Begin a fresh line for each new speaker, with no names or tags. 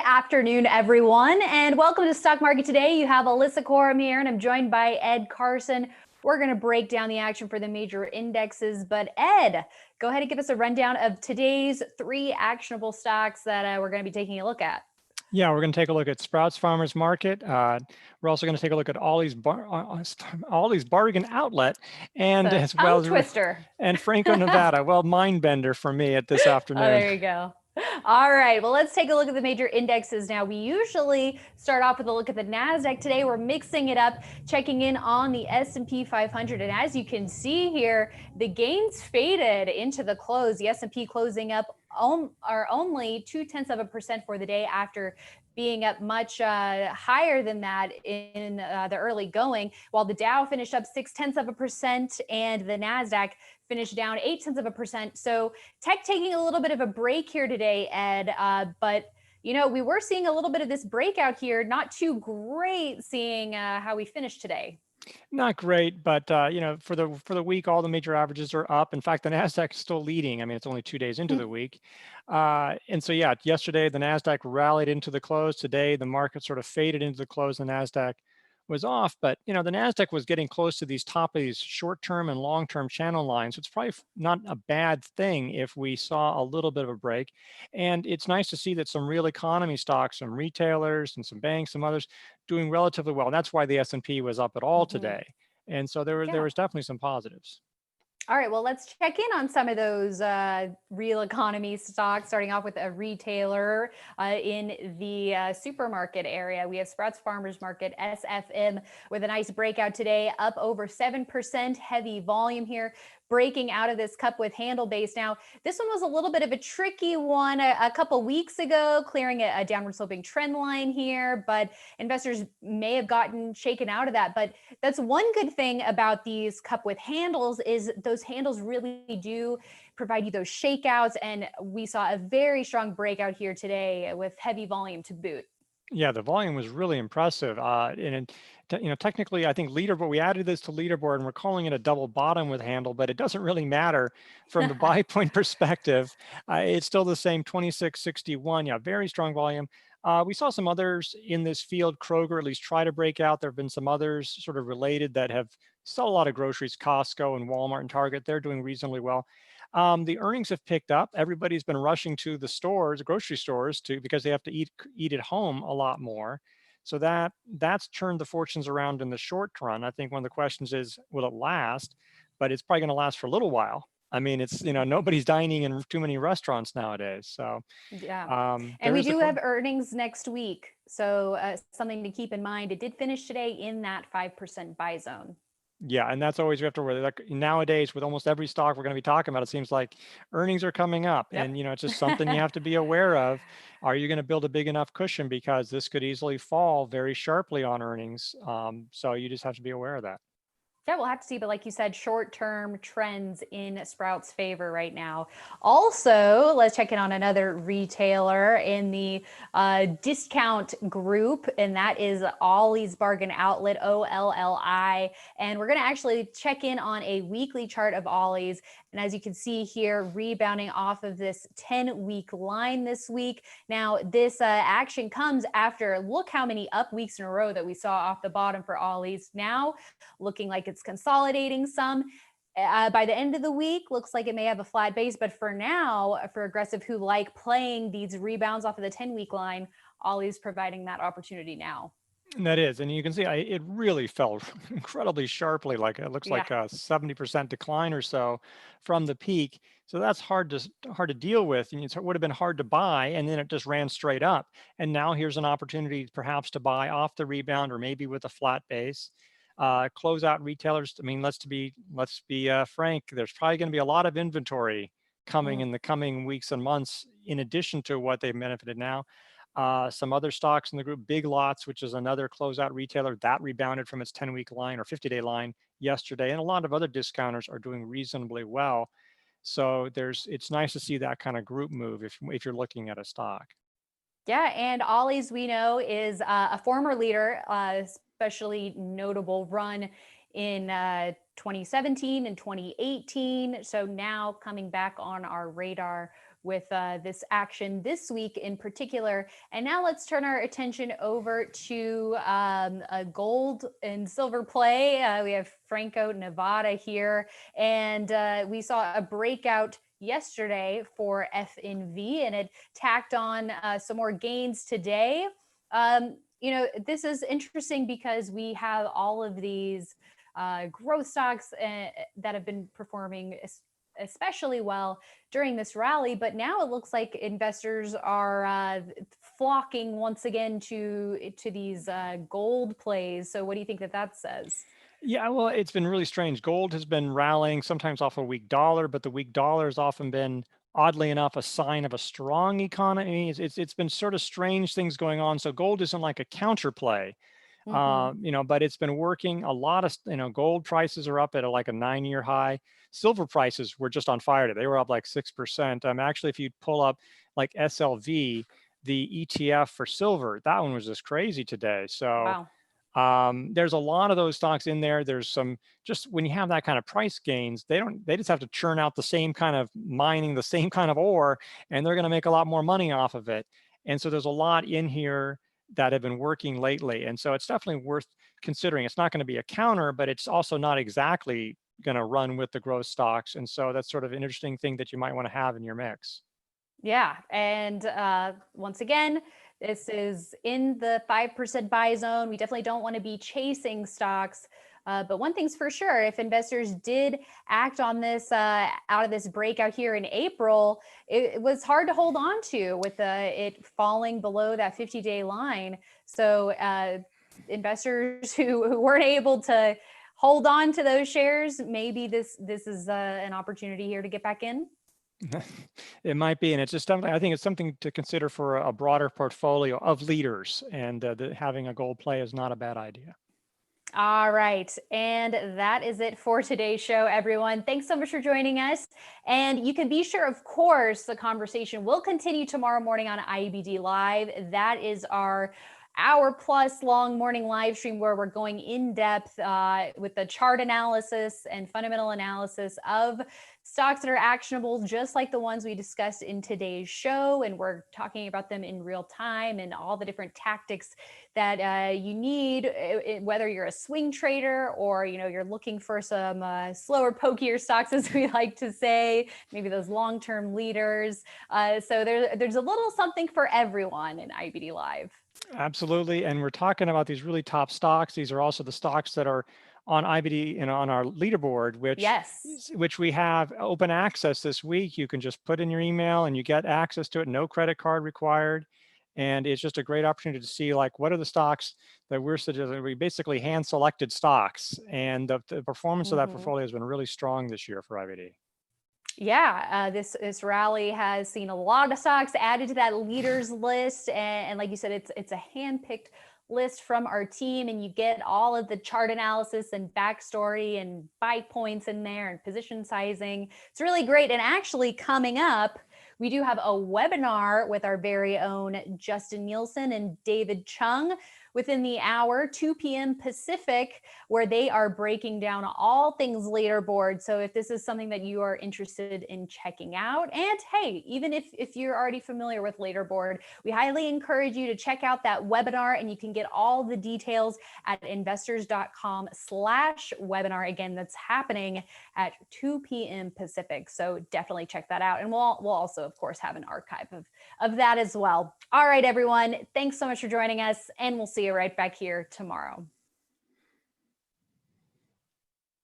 afternoon, everyone, and welcome to Stock Market Today. You have Alyssa Coram here, and I'm joined by Ed Carson. We're going to break down the action for the major indexes. But Ed, go ahead and give us a rundown of today's 3 actionable stocks that we're going to be taking a look at.
Yeah, we're going to take a look at Sprouts Farmers Market. We're also going to take a look at Ollie's Bargain Outlet, and as well as
twister.
and Franco-Nevada. Well, mind bender for me at this afternoon.
Oh, there you go. All right, well, let's take a look at the major indexes now. We usually start off with a look at the NASDAQ. Today, we're mixing it up, checking in on the S&P 500. And as you can see here, the gains faded into the close. The S&P closing up only 0.2% for the day after being up much higher than that in the early going, while the Dow finished up 0.6% and the NASDAQ finished down 0.8%. So tech taking a little bit of a break here today, Ed, but we were seeing a little bit of this breakout here. Not too great seeing how we finished today.
Not great, but for the week, all the major averages are up. In fact, the Nasdaq is still leading. I mean, it's only 2 days into the week, and so yeah, yesterday the Nasdaq rallied into the close. Today, the market sort of faded into the close. The Nasdaq was off, but the Nasdaq was getting close to these top of these short-term and long-term channel lines. So it's probably not a bad thing if we saw a little bit of a break. And it's nice to see that some real economy stocks, some retailers and some banks, some others doing relatively well. And that's why the S&P was up at all today. And so there was definitely some positives.
All right, well, let's check in on some of those real economy stocks, starting off with a retailer in the supermarket area. We have Sprouts Farmers Market, SFM, with a nice breakout today, up over 7%, heavy volume here, breaking out of this cup with handle base. Now, this one was a little bit of a tricky one a couple weeks ago, clearing a downward sloping trend line here, but investors may have gotten shaken out of that. But that's one good thing about these cup with handles is those handles really do provide you those shakeouts. And we saw a very strong breakout here today with heavy volume to boot.
Yeah, the volume was really impressive. And technically, I think leaderboard, we added this to leaderboard and we're calling it a double bottom with handle, but it doesn't really matter from the buy point perspective. It's still the same 26.61. Yeah, very strong volume. We saw some others in this field. Kroger at least try to break out. There have been some others sort of related that have sell a lot of groceries, Costco and Walmart and Target. They're doing reasonably well. The earnings have picked up. Everybody's been rushing to the stores, grocery stores, because they have to eat at home a lot more. So that's turned the fortunes around in the short run. I think one of the questions is, will it last? But it's probably going to last for a little while. I mean, it's nobody's dining in too many restaurants nowadays. So
yeah, and we do have earnings next week. So something to keep in mind. It did finish today in that 5% buy zone.
Yeah, and that's always we have to worry. Like nowadays, with almost every stock we're going to be talking about, it seems like earnings are coming up, and it's just something you have to be aware of. Are you going to build a big enough cushion, because this could easily fall very sharply on earnings? So you just have to be aware of that.
Yeah, we'll have to see. But like you said, short-term trends in Sprouts' favor right now. Also, let's check in on another retailer in the discount group, and that is Ollie's Bargain Outlet, OLLI. And we're going to actually check in on a weekly chart of Ollie's. And as you can see here, rebounding off of this 10-week line this week. Now, this action comes after, look how many up weeks in a row that we saw off the bottom for Ollie's. Now, looking like it's consolidating some. By the end of the week, looks like it may have a flat base. But for now, for aggressive who like playing these rebounds off of the 10-week line, Ollie's providing that opportunity now.
And that is, and you can see it really fell incredibly sharply. Like it looks like a 70% decline or so from the peak. So that's hard to deal with, and it would have been hard to buy, and then it just ran straight up. And now here's an opportunity perhaps to buy off the rebound, or maybe with a flat base. Closeout retailers. I mean, let's be frank. There's probably going to be a lot of inventory coming in the coming weeks and months, in addition to what they've benefited now. Some other stocks in the group, Big Lots, which is another closeout retailer, that rebounded from its 10-week line or 50-day line yesterday, and a lot of other discounters are doing reasonably well. So it's nice to see that kind of group move if you're looking at a stock.
Yeah, and Ollie's, we know, is a former leader, especially notable run in 2017 and 2018. So now coming back on our radar with this action this week in particular. And now let's turn our attention over to a gold and silver play. We have Franco-Nevada here, and we saw a breakout yesterday for FNV, and it tacked on some more gains today. This is interesting because we have all of these growth stocks that have been performing especially well during this rally, but now it looks like investors are flocking once again to these gold plays. So what do you think that says?
Yeah, well, it's been really strange. Gold has been rallying sometimes off a weak dollar, but the weak dollar has often been, oddly enough, a sign of a strong economy. It's been sort of strange things going on. So gold isn't like a counterplay,
Mm-hmm.
but it's been working. A lot of, gold prices are up at like a 9-year high. Silver prices were just on fire today. They were up like 6%. Actually, if you pull up like SLV, the ETF for silver, that one was just crazy today. So
Wow.
there's a lot of those stocks in there. There's some, just when you have that kind of price gains, they just have to churn out the same kind of mining, the same kind of ore, and they're going to make a lot more money off of it. And so there's a lot in here that have been working lately. And so it's definitely worth considering. It's not going to be a counter, but it's also not exactly going to run with the growth stocks. And so that's sort of an interesting thing that you might want to have in your mix.
Yeah. And once again, this is in the 5% buy zone. We definitely don't want to be chasing stocks. But one thing's for sure, if investors did act on this out of this breakout here in April, it was hard to hold on to with it falling below that 50-day line. So investors who weren't able to hold on to those shares, maybe this is an opportunity here to get back in.
It might be, and it's just something, I think it's something to consider for a broader portfolio of leaders, and having a gold play is not a bad idea.
All right. And that is it for today's show, everyone. Thanks so much for joining us. And you can be sure, of course, the conversation will continue tomorrow morning on IBD Live. That is our hour-plus long morning live stream where we're going in depth with the chart analysis and fundamental analysis of stocks that are actionable, just like the ones we discussed in today's show. And we're talking about them in real time and all the different tactics that you need, whether you're a swing trader or you're looking for some slower, pokier stocks, as we like to say, maybe those long-term leaders. So there's a little something for everyone in IBD Live.
Absolutely, and we're talking about these really top stocks. These are also the stocks that are on IBD and on our leaderboard,
Yes.
which we have open access this week. You can just put in your email and you get access to it. No credit card required. And it's just a great opportunity to see, like, what are the stocks that we're suggesting. We basically hand selected stocks, and the performance of that portfolio has been really strong this year for IBD.
Yeah, this rally has seen a lot of stocks added to that leaders list, and like you said, it's a handpicked list from our team, and you get all of the chart analysis and backstory and buy points in there and position sizing. It's really great. And actually, coming up, we do have a webinar with our very own Justin Nielsen and David Chung within the hour, 2 p.m. Pacific, where they are breaking down all things leaderboard. So if this is something that you are interested in checking out, and hey, even if you're already familiar with leaderboard, we highly encourage you to check out that webinar, and you can get all the details at investors.com/webinar. Again, that's happening at 2 p.m. Pacific. So definitely check that out. And we'll also, of course, have an archive of that as well. All right, everyone. Thanks so much for joining us, and we'll see you right back here tomorrow.